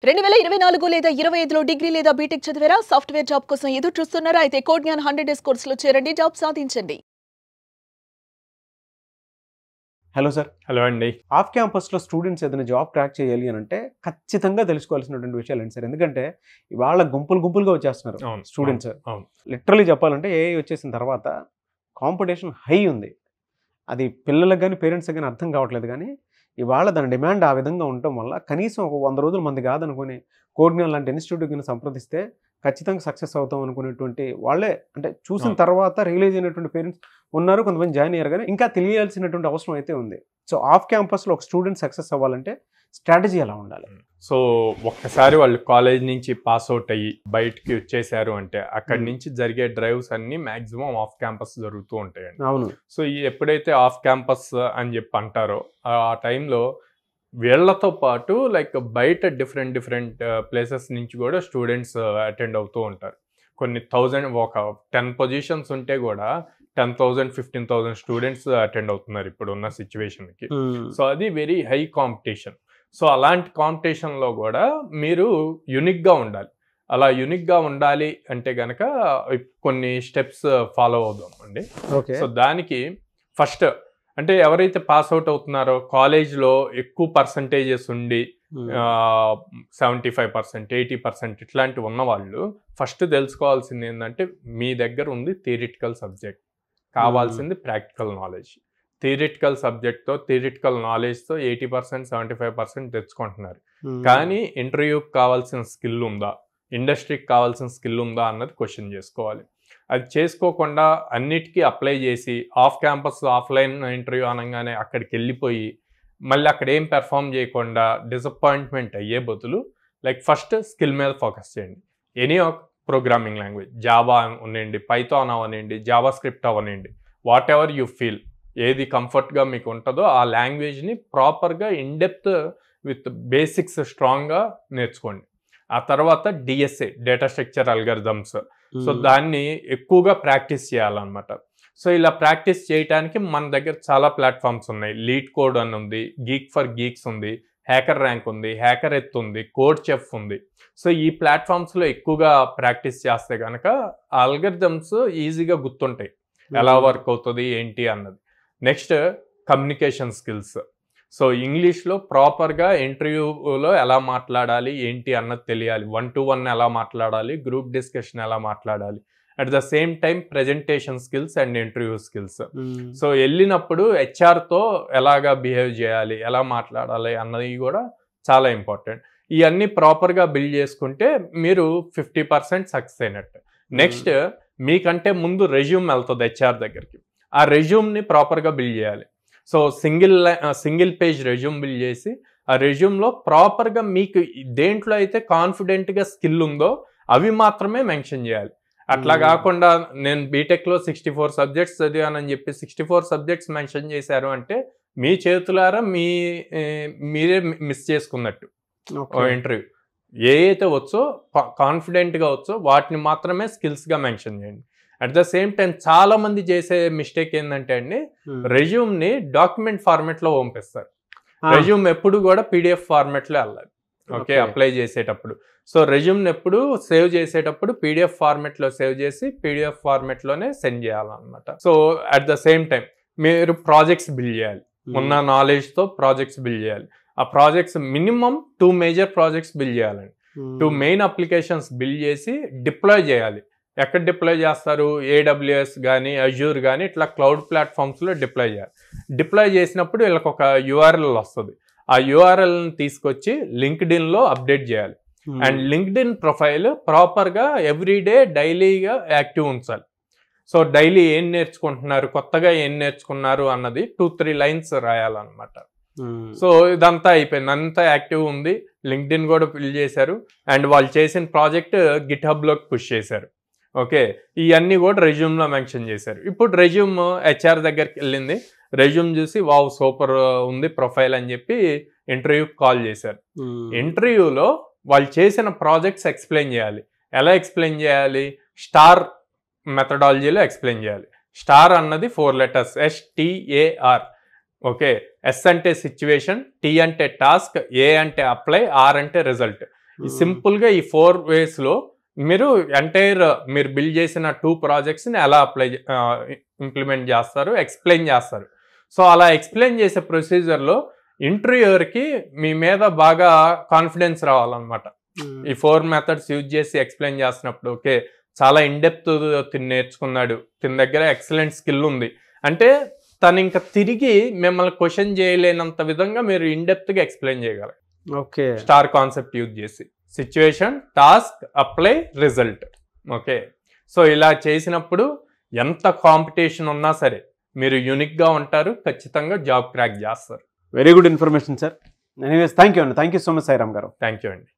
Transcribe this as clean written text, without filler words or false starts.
2024 లేదా 25లో డిగ్రీ లేదా బీటెక్ చదివారా? సాఫ్ట్‌వేర్ జాబ్ కోసం ఎదురు చూస్తున్నారా? అయితే కోడ్ జ్ఞాన్ 100 డేస్ కోర్సులో చేరండి, జాబ్ సాధించండి. Hello sir. హలో అండి. ఆఫ్ క్యాంపస్‌లో స్టూడెంట్స్ ఏదైనా జాబ్ క్రాక్ చేయాలి అనంటే ఖచ్చితంగా తెలుసుకోవాల్సినటువంటి విషయాలేంటి సార్? ఎందుకంటే ఇవాళ గుంపులుగా వచ్చేస్తున్నారు స్టూడెంట్స్. లిటరల్లీ చెప్పాలంటే ఏఐ వచ్చేసిన తర్వాత కాంపిటీషన్ హై ఉంది. అది పిల్లలకు గానీ, పేరెంట్స్‌కి గానీ అర్థం కావట్లేదు గానీ, ఇవాళ దాని డిమాండ్ ఆ విధంగా ఉండటం వల్ల కనీసం ఒక 100 రోజుల మంది కాదనుకుని కోడ్ జ్ఞాన్ లాంటి ఇన్‌స్టిట్యూట్‌కి గాని సంప్రదిస్తే ఖచ్చితంగా సక్సెస్ అవుతాం అనుకునేటువంటి వాళ్ళే, అంటే చూసిన తర్వాత రియలైజ్ అయినటువంటి పేరెంట్స్ ఉన్నారు. కొంతమంది జాయిన్ అయ్యారు కానీ ఇంకా తెలియాల్సినటువంటి అవసరం అయితే ఉంది. సో ఆఫ్ క్యాంపస్‌లో ఒక స్టూడెంట్ సక్సెస్ అవ్వాలంటే స్ట్రాటజీ ఎలా ఉండాలి? సో ఒక్కసారి వాళ్ళు కాలేజ్ నుంచి పాస్ అవుట్ అయ్యి బయటికి వచ్చేసారు అంటే అక్కడి నుంచి జరిగే డ్రైవ్స్ అన్ని మాక్సిమం ఆఫ్ క్యాంపస్ జరుగుతూ ఉంటాయండి. అవును. సో ఈ ఎప్పుడైతే ఆఫ్ క్యాంపస్ అని చెప్పి అంటారో ఆ టైంలో వీళ్ళతో పాటు లైక్ బయట డిఫరెంట్ ప్లేసెస్ నుంచి కూడా స్టూడెంట్స్ అటెండ్ అవుతూ ఉంటారు. కొన్ని 1000 ఒక 10 పొజిషన్స్ ఉంటే కూడా 10,000 15,000 స్టూడెంట్స్ అటెండ్ అవుతున్నారు ఇప్పుడు ఉన్న సిచ్యువేషన్కి. సో అది వెరీ హై కాంపిటీషన్. సో అలాంటి కాంపిటీషన్లో కూడా మీరు యునిక్గా ఉండాలి. అలా యునిక్గా ఉండాలి అంటే కనుక కొన్ని స్టెప్స్ ఫాలో అవుదాం అండి. సో దానికి ఫస్ట్ అంటే ఎవరైతే పాస్ అవుట్ అవుతున్నారో కాలేజ్లో ఎక్కువ పర్సంటేజెస్ ఉండి 75% 80% ఇట్లాంటివి ఉన్నవాళ్ళు ఫస్ట్ తెలుసుకోవాల్సింది ఏంటంటే మీ దగ్గర ఉంది థియరిటికల్ సబ్జెక్ట్, కావాల్సింది ప్రాక్టికల్ నాలెడ్జ్. థియరిటికల్ సబ్జెక్ట్తో థియరిటికల్ నాలెడ్జ్తో 80% 75% తెచ్చుకుంటున్నారు. కానీ ఇంటర్వ్యూకి కావాల్సిన స్కిల్ ఉందా, ఇండస్ట్రీకి కావాల్సిన స్కిల్ ఉందా అన్నది క్వశ్చన్ చేసుకోవాలి. అది చేసుకోకుండా అన్నిటికీ అప్లై చేసి ఆఫ్ క్యాంపస్ ఆఫ్లైన్ ఇంటర్వ్యూ అనగానే అక్కడికి వెళ్ళిపోయి మళ్ళీ అక్కడ ఏం పెర్ఫామ్ చేయకుండా డిసప్పాయింట్మెంట్ అయ్యే బదులు లైక్ ఫస్ట్ స్కిల్ మీద ఫోకస్ చేయండి. ఎనీ ఒక ప్రోగ్రామింగ్ లాంగ్వేజ్, జావా అవనండి, పైథాన్ అవనండి, జావా స్క్రిప్ట్ అవనండి, వాట్ ఎవర్ యూ ఫీల్, ఏది కంఫర్ట్గా మీకు ఉంటుందో ఆ లాంగ్వేజ్ని ప్రాపర్గా ఇన్డెప్త్ విత్ బేసిక్స్ స్ట్రాంగ్గా నేర్చుకోండి. ఆ తర్వాత DSA, data structure algorithms, so దాన్ని ఎక్కువగా ప్రాక్టీస్ చేయాలన్నమాట. సో ఇలా ప్రాక్టీస్ చేయడానికి మన దగ్గర చాలా ప్లాట్ఫామ్స్ ఉన్నాయి. లీడ్ కోడ్ అని ఉంది, గీక్ ఫర్ గీక్స్ ఉంది, హ్యాకర్ ర్యాంక్ ఉంది, హ్యాకర్ ఎత్ ఉంది, కోడ్ చెఫ్ ఉంది. సో ఈ ప్లాట్ఫామ్స్లో ఎక్కువగా ప్రాక్టీస్ చేస్తే కనుక అల్గరిథమ్స్ ఈజీగా గుర్తుంటాయి, ఎలా వర్క్ అవుతుంది ఏంటి అన్నది. Next communication skills. సో ఇంగ్లీష్లో ప్రాపర్గా ఇంటర్వ్యూలో ఎలా మాట్లాడాలి ఏంటి అన్నది తెలియాలి. 1-to-1 ఎలా మాట్లాడాలి, గ్రూప్ డిస్కషన్ ఎలా మాట్లాడాలి, at the same time presentation skills and interview skills. So వెళ్ళినప్పుడు హెచ్ఆర్తో ఎలాగా బిహేవ్ చేయాలి, ఎలా మాట్లాడాలి అన్నది కూడా చాలా ఇంపార్టెంట్. ఇవన్నీ ప్రాపర్గా బిల్డ్ చేసుకుంటే మీరు 50% సక్సెస్ అయినట్టు. నెక్స్ట్ మీకంటే ముందు రెజ్యూమ్ వెళ్తుంది హెచ్ఆర్ దగ్గరికి. ఆ రెజ్యూమ్ని ప్రాపర్గా బిల్డ్ చేయాలి. So single page resume build చేసి ఆ రెజ్యూమ్లో ప్రాపర్గా మీకు దేంట్లో అయితే కాన్ఫిడెంట్గా స్కిల్ ఉందో అవి మాత్రమే మెన్షన్ చేయాలి. అట్లా కాకుండా నేను బీటెక్లో 64 సబ్జెక్ట్స్ చదివానని చెప్పి 64 సబ్జెక్ట్స్ మెన్షన్ చేశారు అంటే మీ చేతులారా మీరే మిస్ చేసుకున్నట్టు ఇంటర్వ్యూ. ఏ అయితే వచ్చో కాన్ఫిడెంట్గా వచ్చో వాటిని మాత్రమే స్కిల్స్గా మెన్షన్ చేయండి. అట్ ద సేమ్ టైం చాలా మంది చేసే మిస్టేక్ ఏంటంటే అండి, రెజ్యూమ్ని డాక్యుమెంట్ ఫార్మెట్లో పంపిస్తారు. రెజ్యూమ్ ఎప్పుడు కూడా PDF ఫార్మెట్లో వెళ్ళాలి. ఓకే, అప్లై చేసేటప్పుడు. సో రెజ్యూమ్ని ఎప్పుడు సేవ్ చేసేటప్పుడు PDF ఫార్మెట్లో సేవ్ చేసి PDF ఫార్మెట్లోనే సెండ్ చేయాలన్నమాట. So at the same time మీరు ప్రాజెక్ట్స్ బిల్డ్ చేయాలి. ఉన్న నాలెడ్జ్తో ప్రాజెక్ట్స్ బిల్డ్ చేయాలి. ఆ projects minimum 2 major projects build చేయాలండి. 2 మెయిన్ అప్లికేషన్స్ బిల్డ్ చేసి డిప్లాయ్ చేయాలి. ఎక్కడ డిప్లాయ్ చేస్తారు? AWS కానీ అజ్యూర్ కానీ ఇట్లా క్లౌడ్ ప్లాట్ఫామ్స్లో డిప్లాయ్ చేయాలి. డిప్లాయ్ చేసినప్పుడు వీళ్ళకి ఒక URL వస్తుంది. ఆ URLని తీసుకొచ్చి లింక్డ్ఇన్లో అప్డేట్ చేయాలి. అండ్ లింక్డ్ఇన్ ప్రొఫైల్ ప్రాపర్గా ఎవ్రీడే డైలీగా యాక్టివ్ ఉంచాలి. సో డైలీ ఏం నేర్చుకుంటున్నారు, కొత్తగా ఏం నేర్చుకున్నారు అన్నది 2-3 లైన్స్ రాయాలన్నమాట. సో ఇదంతా అయిపోయింది, అంతా యాక్టివ్ ఉంది. లింక్డ్ఇన్ కూడా ఫిల్ చేశారు అండ్ వాళ్ళు చేసిన ప్రాజెక్ట్ గిట్హబ్లోకి పుష్ చేశారు. ఓకే, ఇవన్నీ కూడా రెజ్యూమ్లో మెన్షన్ చేశారు. ఇప్పుడు రెజ్యూమ్ హెచ్ఆర్ దగ్గరికి వెళ్ళింది. రెజ్యూమ్ చూసి వావ్ సూపర్ ఉంది ప్రొఫైల్ అని చెప్పి ఇంటర్వ్యూకి కాల్ చేశారు. ఇంటర్వ్యూలో వాళ్ళు చేసిన ప్రాజెక్ట్స్ ఎక్స్ప్లెయిన్ చేయాలి. ఎలా ఎక్స్ప్లెయిన్ చేయాలి? స్టార్ మెథడాలజీలో ఎక్స్ప్లెయిన్ చేయాలి. స్టార్ అన్నది 4 letters, STAR. ఓకే, S అంటే సిచ్యువేషన్, T అంటే టాస్క్, A అంటే అప్లై, R అంటే రిజల్ట్. ఈ సింపుల్గా ఈ 4 waysలో మీరు ఎంటైర్ మీరు బిల్డ్ చేసిన 2 projectsని ఎలా ఇంప్లిమెంట్ చేస్తారు, ఎక్స్ప్లెయిన్ చేస్తారు. సో అలా ఎక్స్ప్లెయిన్ చేసే ప్రొసీజర్లో ఇంటర్వ్యూయర్కి మీ మీద బాగా కాన్ఫిడెన్స్ రావాలన్నమాట. ఈ 4 methods యూజ్ చేసి ఎక్స్ప్లెయిన్ చేస్తున్నప్పుడు ఓకే చాలా ఇన్డెప్త్ నేర్చుకున్నాడు, తిన దగ్గర ఎక్సలెంట్ స్కిల్ ఉంది అంటే తను ఇంకా తిరిగి మిమ్మల్ని క్వశ్చన్ చేయలేనంత విధంగా మీరు ఇన్డెప్త్గా ఎక్స్ప్లెయిన్ చేయగలరు. ఓకే, స్టార్ కాన్సెప్ట్ యూజ్ చేసి situation, task, apply, result. Okay, so ఇలా చేసినప్పుడు ఎంత కాంపిటీషన్ ఉన్నా సరే మీరు యూనిక్గా ఉంటారు, ఖచ్చితంగా జాబ్ క్రాక్ చేస్తారు. Very good information sir. Anyways thank you so much Sairam గారు. థ్యాంక్ యూ అండి.